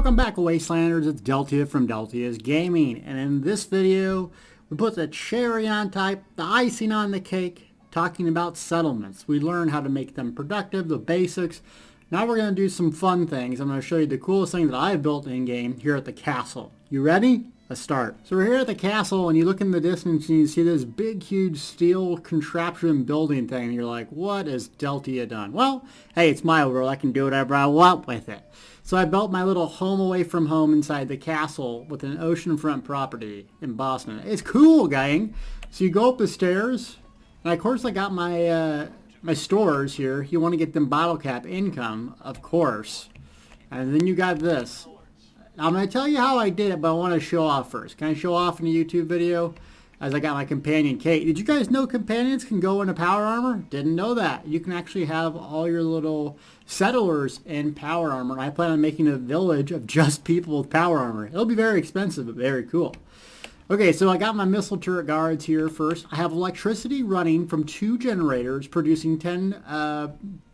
Welcome back, Wastelanders. It's Deltia from Deltia's Gaming, and in this video we put the cherry on top, the icing on the cake, talking about settlements. We learn how to make them productive, the basics. Now we're going to do some fun things. I'm going to show you the coolest thing that I've built in-game here at the castle. You ready? Let's start. So we're here at the castle, and you look in the distance and you see this big, huge steel contraption building thing, and you're like, what has Deltia done? Well, hey, it's my world. I can do whatever I want with it. So I built my little home away from home inside the castle with an oceanfront property in Boston. It's cool, gang. So you go up the stairs, and of course I got my my stores here. You want to get them bottle cap income, of course. And then you got this. I'm going to tell you how I did it, but I want to show off first. Can I show off in a YouTube video? As I got my companion, Kate. Did you guys know companions can go into power armor? Didn't know that. You can actually have all your little settlers in power armor. And I plan on making a village of just people with power armor. It'll be very expensive, but very cool. Okay, so I got my missile turret guards here first. I have electricity running from 2 generators producing 10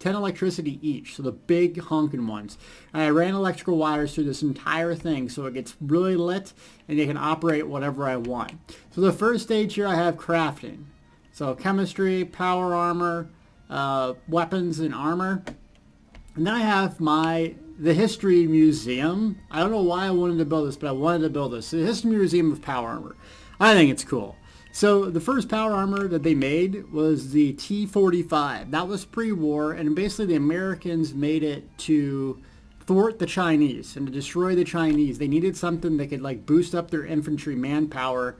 electricity each, so the big honking ones. And I ran electrical wires through this entire thing so it gets really lit and you can operate whatever I want. So the first stage here I have crafting. So chemistry, power armor, weapons and armor. And then I have the History Museum. I don't know why I wanted to build this, but I wanted to build this. The History Museum of Power Armor. I think it's cool. So the first power armor that they made was the T-45. That was pre-war, and basically the Americans made it to thwart the Chinese and to destroy the Chinese. They needed something that could like boost up their infantry manpower,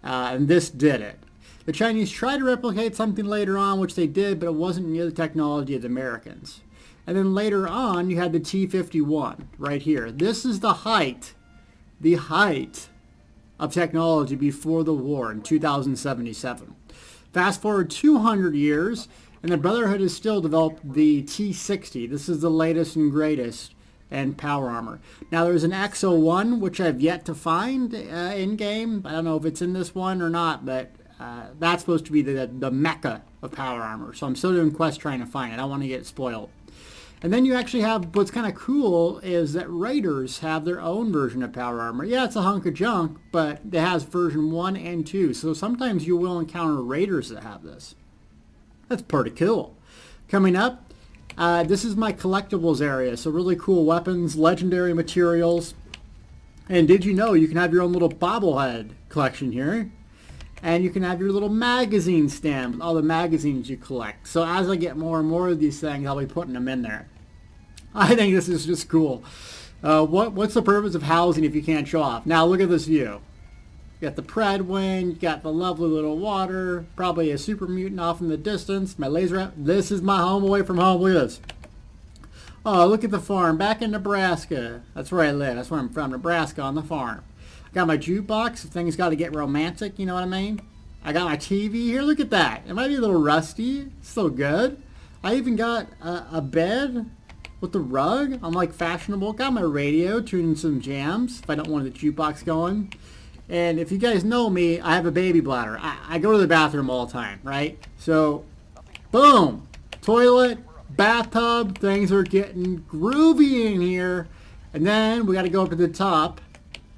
and this did it. The Chinese tried to replicate something later on, which they did, but it wasn't near the technology of the Americans. And then later on, you had the T-51 right here. This is the height of technology before the war in 2077. Fast forward 200 years, and the Brotherhood has still developed the T-60. This is the latest and greatest in power armor. Now there's an X-01, which I've yet to find in-game. I don't know if it's in this one or not, but that's supposed to be the mecca of power armor. So I'm still doing quests trying to find it. I don't want to get spoiled. And then you actually have, what's kind of cool is that Raiders have their own version of power armor. Yeah, it's a hunk of junk, but it has version 1 and 2. So sometimes you will encounter Raiders that have this. That's pretty cool. Coming up, this is my collectibles area. So really cool weapons, legendary materials. And did you know you can have your own little bobblehead collection here? And you can have your little magazine stand with all the magazines you collect. So as I get more and more of these things, I'll be putting them in there. I think this is just cool. What's the purpose of housing if you can't show off? Now look at this view. You got the Pred wing, you got the lovely little water, probably a super mutant off in the distance. My laser, this is my home away from home. Look at this. Oh, look at the farm back in Nebraska. That's where I live. That's where I'm from, Nebraska, on the farm. Got my jukebox if things got to get romantic, you know what I mean? I got my TV here. Look at that. It might be a little rusty. It's still good. I even got a bed with the rug. I'm like fashionable. Got my radio, tuning some jams if I don't want the jukebox going. And if you guys know me, I have a baby bladder. I go to the bathroom all the time, right? So, boom. Toilet, bathtub. Things are getting groovy in here. And then we got to go up to the top.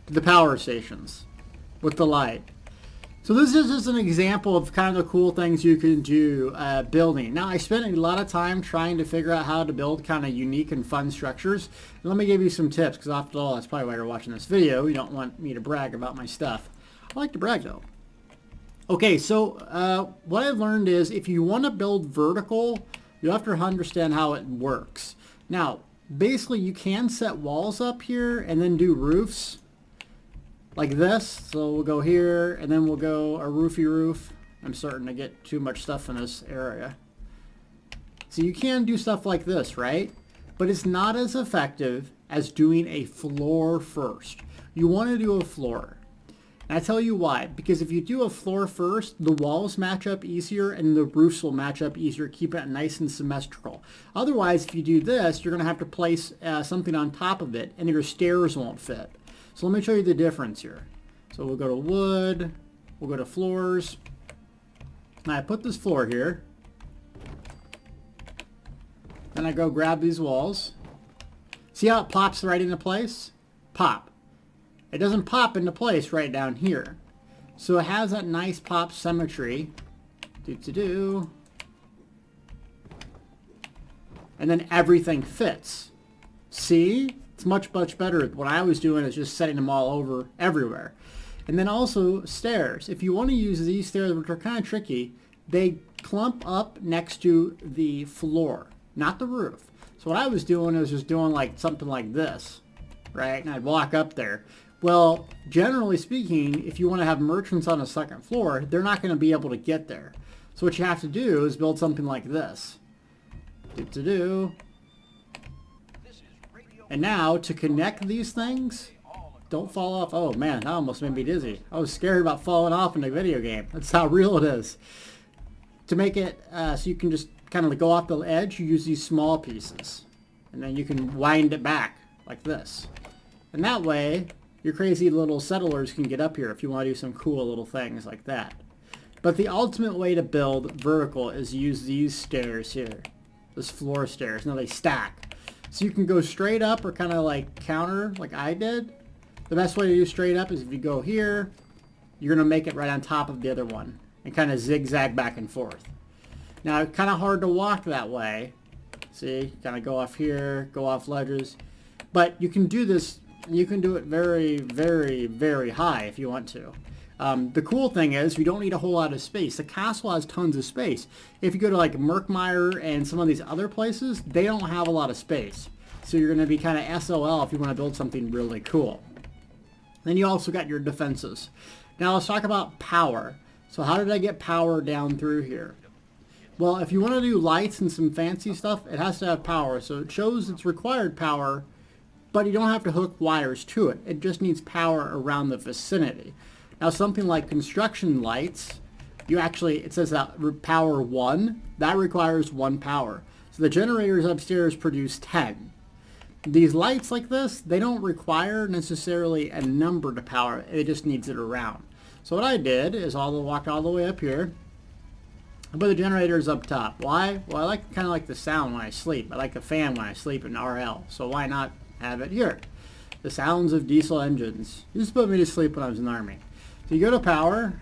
The power stations with the light. So this is just an example of kind of the cool things you can do building. Now I spent a lot of time trying to figure out how to build kind of unique and fun structures. And let me give you some tips, because after all, that's probably why you're watching this video. You don't want me to brag about my stuff. I like to brag though. Okay, so what I've learned is if you want to build vertical, you have to understand how it works. Now basically you can set walls up here and then do roofs like this. So we'll go here and then we'll go a roofy roof. I'm starting to get too much stuff in this area. So you can do stuff like this, right? But it's not as effective as doing a floor first. You want to do a floor. And I tell you why. Because if you do a floor first, the walls match up easier and the roofs will match up easier, keep it nice and symmetrical. Otherwise, if you do this, you're going to have to place something on top of it and your stairs won't fit. So let me show you the difference here. So we'll go to wood, we'll go to floors. Now I put this floor here. Then I go grab these walls. See how it plops right into place? pop. It doesn't pop into place right down here. So it has that nice pop symmetry. And then everything fits. See? It's much, much better. What I was doing is just setting them all over everywhere. And then also stairs. If you want to use these stairs, which are kind of tricky, they clump up next to the floor, not the roof. So what I was doing is just doing like something like this, right? And I'd walk up there. Well, generally speaking, if you want to have merchants on the second floor, they're not going to be able to get there. So what you have to do is build something like this. And now to connect these things, don't fall off. Oh man, that almost made me dizzy. I was scared about falling off in a video game. That's how real it is. To make it so you can just kind of go off the edge, you use these small pieces. And then you can wind it back like this. And that way, your crazy little settlers can get up here if you want to do some cool little things like that. But the ultimate way to build vertical is use these stairs here. This floor stairs. Now they stack. So you can go straight up or kind of like counter like I did. The best way to do straight up is if you go here, you're going to make it right on top of the other one and kind of zigzag back and forth. Now it's kind of hard to walk that way. See, kind of go off here, go off ledges. But you can do this, you can do it very, very, very high if you want to. The cool thing is you don't need a whole lot of space. The castle has tons of space. If you go to like Merkmeyer and some of these other places, they don't have a lot of space. So you're going to be kind of SOL if you want to build something really cool. Then you also got your defenses. Now let's talk about power. So how did I get power down through here? Well, if you want to do lights and some fancy stuff, it has to have power. So it shows it's required power, but you don't have to hook wires to it. It just needs power around the vicinity. Now something like construction lights, you actually, it says that power 1, that requires 1 power. So the generators upstairs produce 10. These lights like this, they don't require necessarily a number to power, it just needs it around. So what I did is walked all the way up here. I put the generators up top. Why? Well, I like kind of like the sound when I sleep. I like the fan when I sleep in RL. So why not have it here? The sounds of diesel engines. You just put me to sleep when I was in the Army. So you go to power,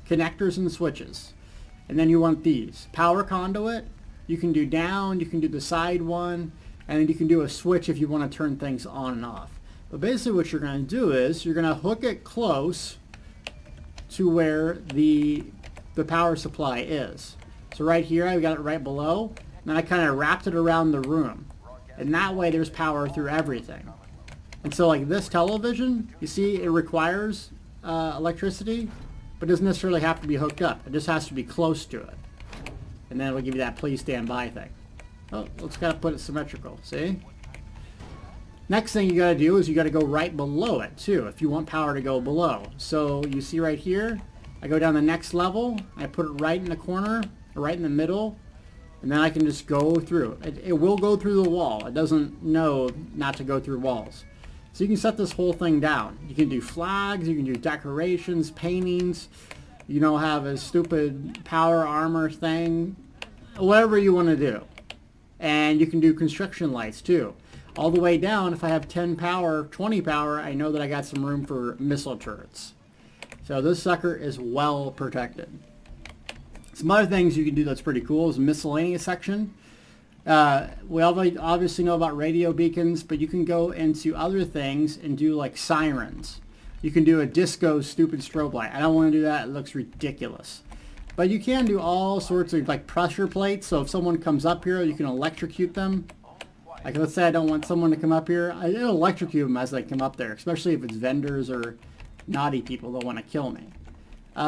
connectors and switches. And then you want these. Power conduit, you can do down, you can do the side one, and then you can do a switch if you want to turn things on and off. But basically what you're going to do is you're going to hook it close to where the power supply is. So right here, I've got it right below, and then I kind of wrapped it around the room. And that way there's power through everything. And so like this television, you see it requires electricity, but doesn't necessarily have to be hooked up. It just has to be close to it. And then it'll give you that please stand by thing. Oh, let's gotta put it symmetrical, see? Next thing you gotta do is you gotta go right below it too, if you want power to go below. So you see right here, I go down the next level, I put it right in the corner, or right in the middle, and then I can just go through. It will go through the wall. It doesn't know not to go through walls. So you can set this whole thing down. You can do flags, you can do decorations, paintings, you know, have a stupid power armor thing, whatever you want to do. And you can do construction lights too. All the way down, if I have 10 power, 20 power, I know that I got some room for missile turrets. So this sucker is well protected. Some other things you can do that's pretty cool is a miscellaneous section. We obviously know about radio beacons, but you can go into other things and do like sirens. You can do a disco stupid strobe light. I don't want to do that. It looks ridiculous. But you can do all sorts of like pressure plates. So if someone comes up here, you can electrocute them. Like let's say I don't want someone to come up here. It'll electrocute them as they come up there, especially if it's vendors or naughty people that want to kill me.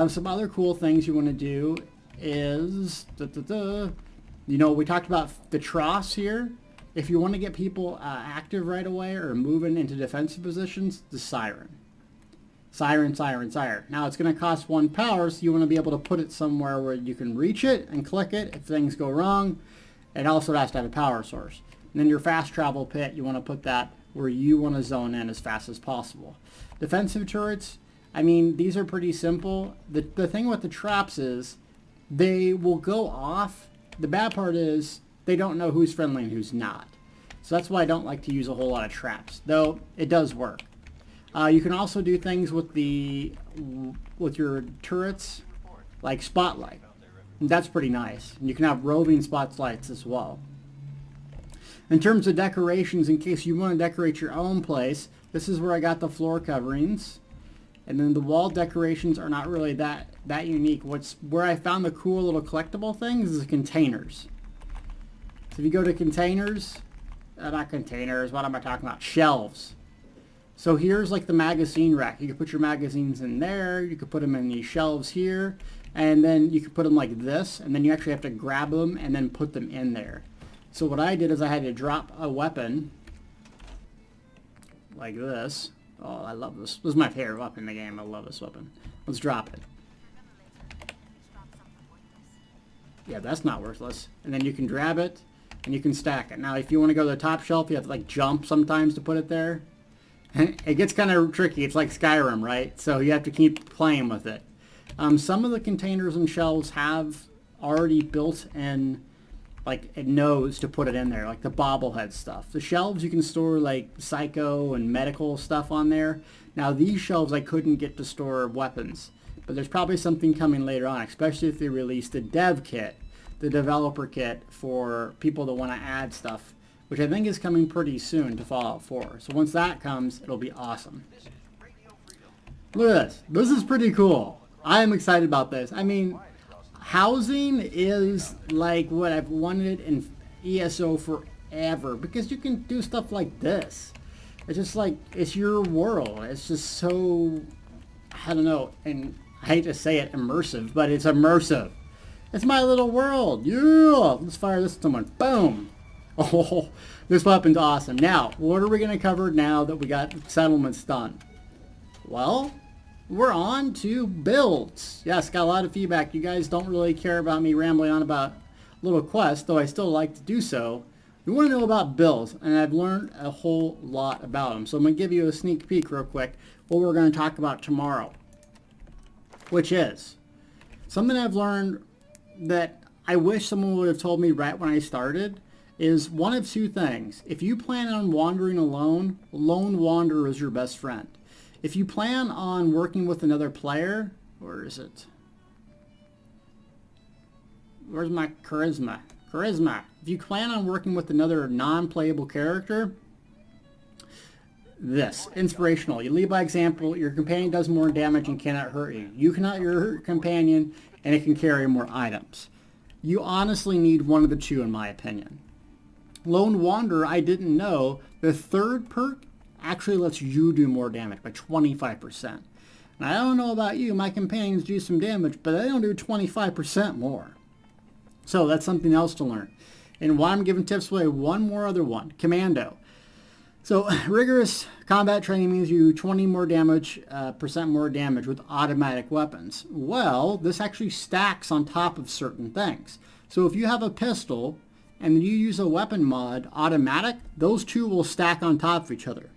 Some other cool things you want to do is, you know, we talked about the troughs here. If you want to get people active right away or moving into defensive positions, the siren. Siren, siren, siren. Now it's going to cost 1 power, so you want to be able to put it somewhere where you can reach it and click it if things go wrong. It also has to have a power source. And then your fast travel pit, you want to put that where you want to zone in as fast as possible. Defensive turrets, I mean, these are pretty simple. The thing with the traps is they will go off. The bad part is they don't know who's friendly and who's not. So that's why I don't like to use a whole lot of traps, though it does work. You can also do things with your turrets, like spotlight. And that's pretty nice. And you can have roving spotlights as well. In terms of decorations, in case you want to decorate your own place, this is where I got the floor coverings. And then the wall decorations are not really that unique. Where I found the cool little collectible things is containers. So if you go to containers, not containers, what am I talking about? Shelves. So here's like the magazine rack. You can put your magazines in there. You could put them in these shelves here. And then you could put them like this. And then you actually have to grab them and then put them in there. So what I did is I had to drop a weapon like this. Oh, I love this. This is my favorite weapon in the game. I love this weapon. Let's drop it. Yeah, that's not worthless. And then you can grab it and you can stack it. Now, if you want to go to the top shelf, you have to like jump sometimes to put it there. And it gets kind of tricky. It's like Skyrim, right? So you have to keep playing with it. Some of the containers and shelves have already built in like it knows to put it in there, like the bobblehead stuff. The shelves you can store like psycho and medical stuff on there. Now these shelves I couldn't get to store weapons, but there's probably something coming later on, especially if they release the dev kit, the developer kit for people that want to add stuff, which I think is coming pretty soon to Fallout 4. So once that comes, it'll be awesome. Look at this. This is pretty cool. I am excited about this. I mean, housing is like what I've wanted in ESO forever, because you can do stuff like this. It's just like, it's your world. It's just so, I don't know, and I hate to say it immersive, but it's immersive. It's my little world. Yeah, let's fire this at someone. Boom. Oh, this weapon's awesome. Now, what are we going to cover now that we got settlements done? Well, we're on to builds. Yes, got a lot of feedback. You guys don't really care about me rambling on about little quests, though I still like to do so. We want to know about builds, and I've learned a whole lot about them. So I'm going to give you a sneak peek real quick what we're going to talk about tomorrow, which is something I've learned that I wish someone would have told me right when I started, is one of two things. If you plan on wandering alone, lone wanderer is your best friend. If you plan on working with another player, where is it? Where's my charisma? Charisma. If you plan on working with another non-playable character, this, inspirational. You lead by example. Your companion does more damage and cannot hurt you. You cannot hurt your companion, and it can carry more items. You honestly need one of the two, in my opinion. Lone Wanderer, I didn't know, the third perk actually lets you do more damage by 25%. And I don't know about you, my companions do some damage, but they don't do 25% more. So that's something else to learn. And while I'm giving tips away, one more other one, Commando. So rigorous combat training means you 20 more damage, percent more damage with automatic weapons. Well, this actually stacks on top of certain things. So if you have a pistol and you use a weapon mod, automatic, those two will stack on top of each other.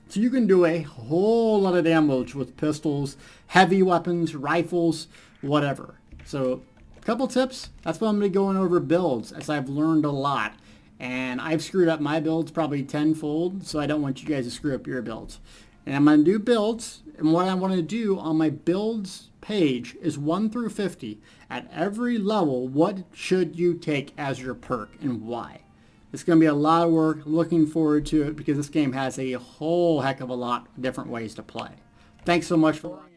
So you can do a whole lot of damage with pistols, heavy weapons, rifles, whatever. So a couple tips. That's what I'm going to be going over builds, as I've learned a lot. And I've screwed up my builds probably tenfold, so I don't want you guys to screw up your builds. And I'm going to do builds, and what I want to do on my builds page is 1 through 50. At every level, what should you take as your perk and why? It's going to be a lot of work. Looking forward to it, because this game has a whole heck of a lot of different ways to play. Thanks so much for watching.